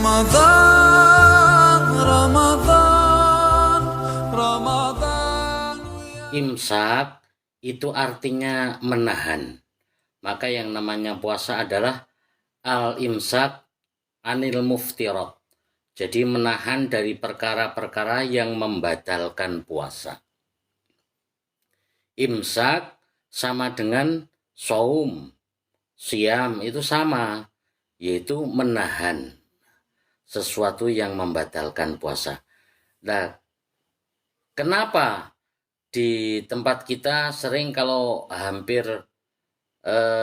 Ramadan, Ramadan, Ramadan. Imsak itu artinya menahan. Maka yang namanya puasa adalah al-imsak anil muftirat. Jadi menahan dari perkara-perkara yang membatalkan puasa. Imsak sama dengan saum, siam itu sama, yaitu menahan sesuatu yang membatalkan puasa. Nah, kenapa di tempat kita sering kalau hampir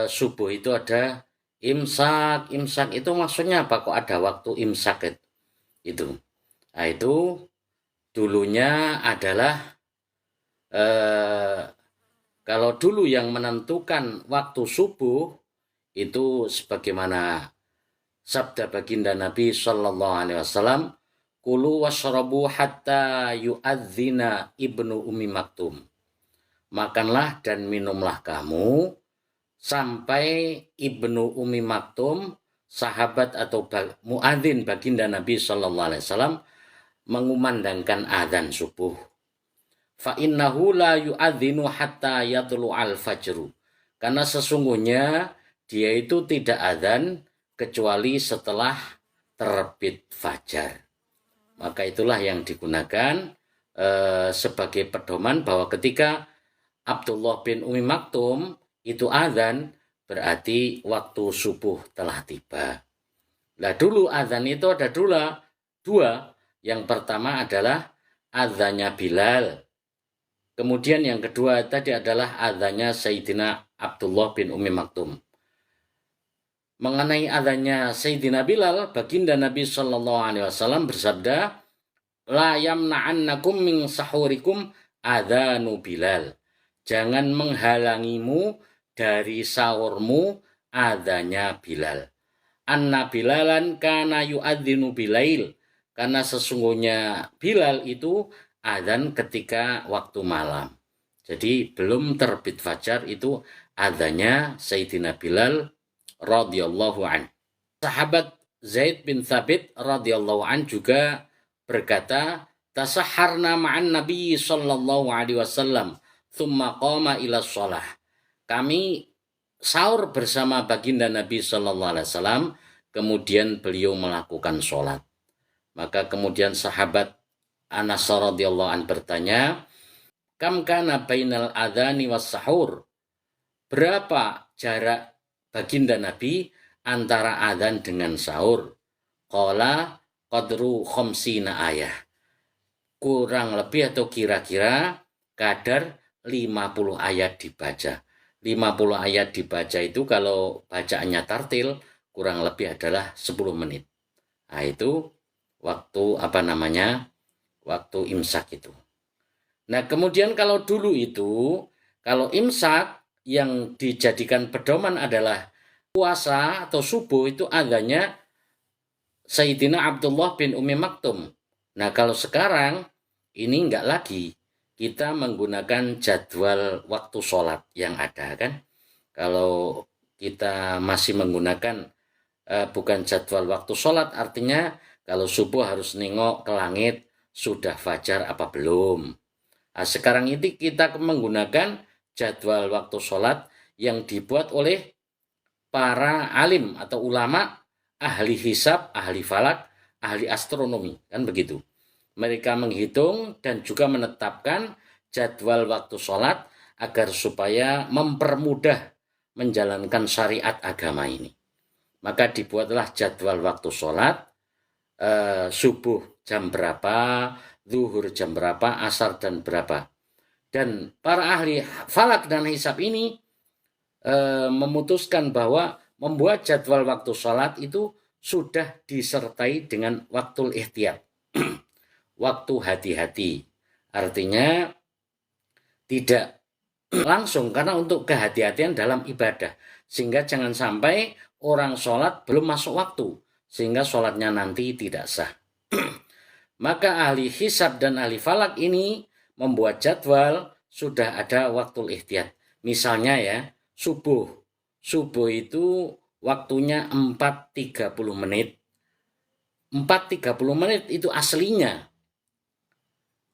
subuh itu ada imsak. Imsak itu maksudnya apa? Kok ada waktu imsak itu? Nah, itu dulunya adalah kalau dulu yang menentukan waktu subuh itu sebagaimana sabda baginda Nabi Shallallahu Alaihi Wasallam, kulu washrabu hatta yu'adzina ibnu Ummi Maktum. Makanlah dan minumlah kamu sampai Ibnu Ummi Maktum, sahabat atau muadzin baginda Nabi Shallallahu Alaihi Wasallam, mengumandangkan adzan subuh. Fa innahu la yu'adzinu hatta yatlu'al fajru. Karena sesungguhnya dia itu tidak adzan kecuali setelah terbit fajar. Maka itulah yang digunakan sebagai pedoman bahwa ketika Abdullah bin Ummi Maktum itu adzan, berarti waktu subuh telah tiba. Nah, dulu adzan itu ada dua. Yang pertama adalah adzannya Bilal. Kemudian yang kedua tadi adalah adzannya Sayyidina Abdullah bin Ummi Maktum. Mengenai adzannya Sayyidina Bilal, baginda Nabi Shallallahu Alaihi Wasallam bersabda, la yamna'annakum min sahurikum adzanu Bilal. Jangan menghalangimu dari sahurmu adzannya Bilal. Anna Bilalan kana yu'adzinu bilail. Karena sesungguhnya Bilal itu adzan ketika waktu malam. Jadi belum terbit fajar itu adzannya Sayyidina Bilal radhiyallahu an. Sahabat Zaid bin Thabit radhiyallahu an juga berkata, tasahharna ma'an Nabi sallallahu alaihi wasallam, thumma qama ila shalah. Kami sahur bersama baginda Nabi sallallahu alaihi wasallam, kemudian beliau melakukan sholat. Maka kemudian sahabat Anas radhiyallahu an bertanya, kam kana bainal adzani was sahur? Berapa jarak baginda Nabi antara adzan dengan sahur? Qala qadru khamsina ayah. Kurang lebih atau kira-kira kadar 50 ayat dibaca. 50 ayat dibaca itu kalau bacaannya tartil kurang lebih adalah 10 menit. Nah, itu waktu waktu imsak itu. Nah, kemudian kalau dulu itu, kalau imsak yang dijadikan pedoman adalah puasa atau subuh itu adanya Sayyidina Abdullah bin Ummi Maktum. Nah, kalau sekarang ini enggak lagi. Kita menggunakan jadwal waktu sholat yang ada kan. Kalau kita masih menggunakan bukan jadwal waktu sholat, artinya kalau subuh harus nengok ke langit, sudah fajar apa belum. Nah, sekarang ini kita menggunakan jadwal waktu sholat yang dibuat oleh para alim atau ulama, ahli hisab, ahli falak, ahli astronomi, kan begitu. Mereka menghitung dan juga menetapkan jadwal waktu sholat agar supaya mempermudah menjalankan syariat agama ini. Maka dibuatlah jadwal waktu sholat, subuh jam berapa, zuhur jam berapa, asar dan berapa. Dan para ahli falak dan hisab ini memutuskan bahwa membuat jadwal waktu sholat itu sudah disertai dengan waktu ihtiyat. Waktu hati-hati. Artinya tidak langsung karena untuk kehati-hatian dalam ibadah. Sehingga jangan sampai orang sholat belum masuk waktu. Sehingga sholatnya nanti tidak sah. Maka ahli hisab dan ahli falak ini membuat jadwal sudah ada waktu ihtiyat. Misalnya ya, subuh. Subuh itu waktunya 4.30 menit. 4.30 menit itu aslinya.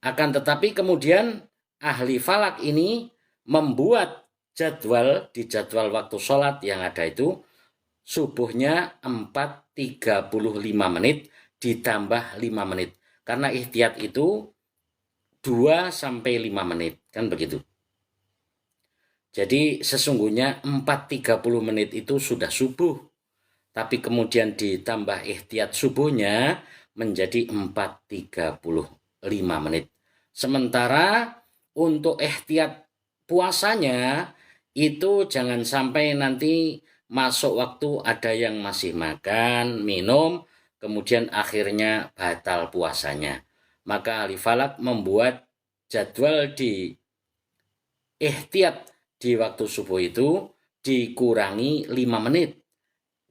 Akan tetapi kemudian ahli falak ini membuat jadwal, di jadwal waktu sholat yang ada itu subuhnya 4.35 menit ditambah 5 menit. Karena ihtiyat itu 2 sampai 5 menit, kan begitu. Jadi sesungguhnya 4.30 menit itu sudah subuh. Tapi kemudian ditambah ihtiyat subuhnya menjadi 4.35 menit. Sementara untuk ihtiyat puasanya itu jangan sampai nanti masuk waktu ada yang masih makan, minum, kemudian akhirnya batal puasanya. Maka ahli falak membuat jadwal di ihtiyat di waktu subuh itu dikurangi 5 menit.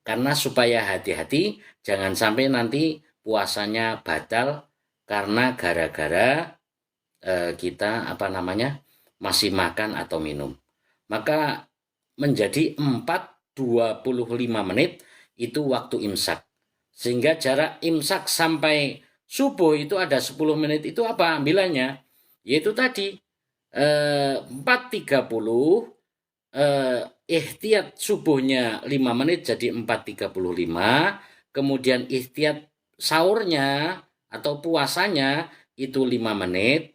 Karena supaya hati-hati jangan sampai nanti puasanya batal karena gara-gara kita masih makan atau minum. Maka menjadi 4.25 menit itu waktu imsak. Sehingga jarak imsak sampai subuh itu ada 10 menit itu apa ambilannya? Yaitu tadi 4.30 ihtiyat subuhnya 5 menit jadi 4.35, kemudian ihtiyat sahurnya atau puasanya itu 5 menit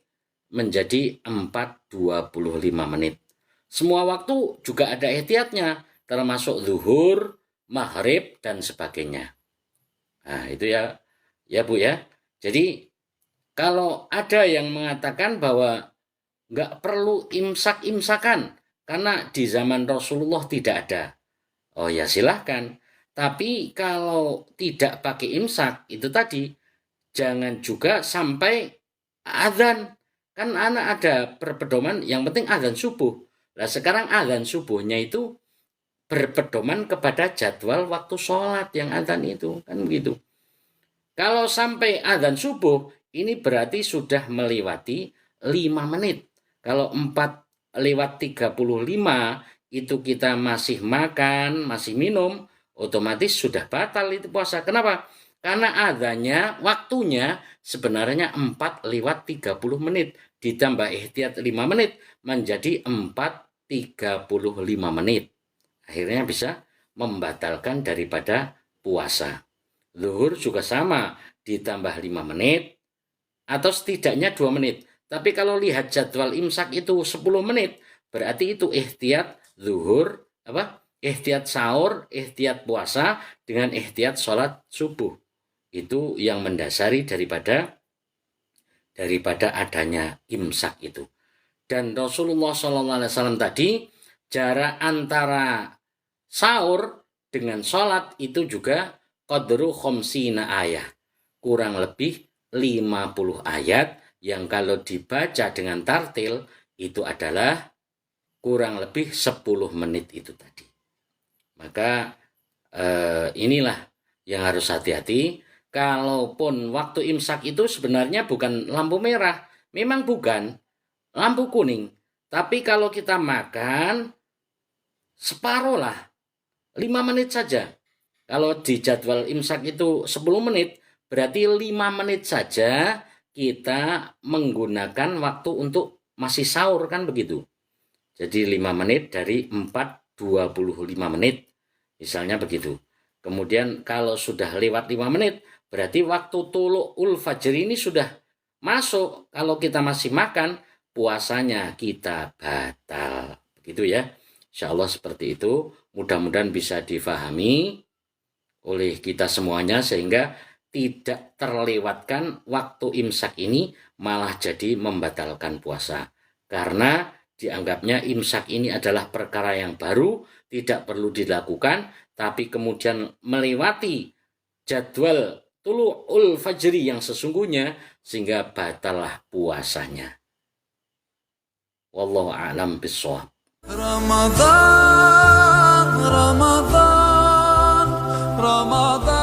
menjadi 4.25 menit. Semua waktu juga ada ihtiyatnya, termasuk zuhur, maghrib, dan sebagainya. Nah itu ya Bu ya. Jadi kalau ada yang mengatakan bahwa nggak perlu imsak-imsakan, karena di zaman Rasulullah tidak ada. Oh ya silahkan. Tapi kalau tidak pakai imsak, itu tadi, jangan juga sampai azan. Kan anak ada berpedoman, yang penting azan subuh. Nah sekarang azan subuhnya itu berpedoman kepada jadwal waktu sholat yang azan itu. Kan begitu. Kalau sampai azan subuh, ini berarti sudah melewati 5 menit. Kalau 4:35 itu kita masih makan, masih minum, otomatis sudah batal itu puasa. Kenapa? Karena adanya waktunya sebenarnya 4:30 menit. Ditambah ihtiyat 5 menit menjadi 4:35 menit. Akhirnya bisa membatalkan daripada puasa. Zuhur juga sama, ditambah 5 menit atau setidaknya 2 menit. Tapi kalau lihat jadwal imsak itu 10 menit, berarti itu ihtiyat zuhur, ihtiyat sahur, ihtiyat puasa dengan ihtiyat sholat subuh. Itu yang mendasari daripada adanya imsak itu. Dan Rasulullah SAW tadi jarak antara sahur dengan sholat itu juga qadru khamsina ayat, kurang lebih 50 ayat yang kalau dibaca dengan tartil itu adalah kurang lebih 10 menit itu tadi. Maka inilah yang harus hati-hati. Kalaupun waktu imsak itu sebenarnya bukan lampu merah, memang bukan lampu kuning. Tapi kalau kita makan separuh lah, 5 menit saja. Kalau di jadwal imsak itu 10 menit, berarti 5 menit saja kita menggunakan waktu untuk masih sahur, kan begitu. Jadi 5 menit dari 4:25 menit, misalnya begitu. Kemudian kalau sudah lewat 5 menit, berarti waktu tulu'ul fajr ini sudah masuk. Kalau kita masih makan, puasanya kita batal. Begitu ya. Insya Allah seperti itu. Mudah-mudahan bisa difahami oleh kita semuanya sehingga tidak terlewatkan waktu imsak ini malah jadi membatalkan puasa. Karena dianggapnya imsak ini adalah perkara yang baru, tidak perlu dilakukan, tapi kemudian melewati jadwal tulu'ul fajri yang sesungguhnya sehingga batallah puasanya. Wallahu a'lam bishawab. Ramadan, Ramadan, Ramadan.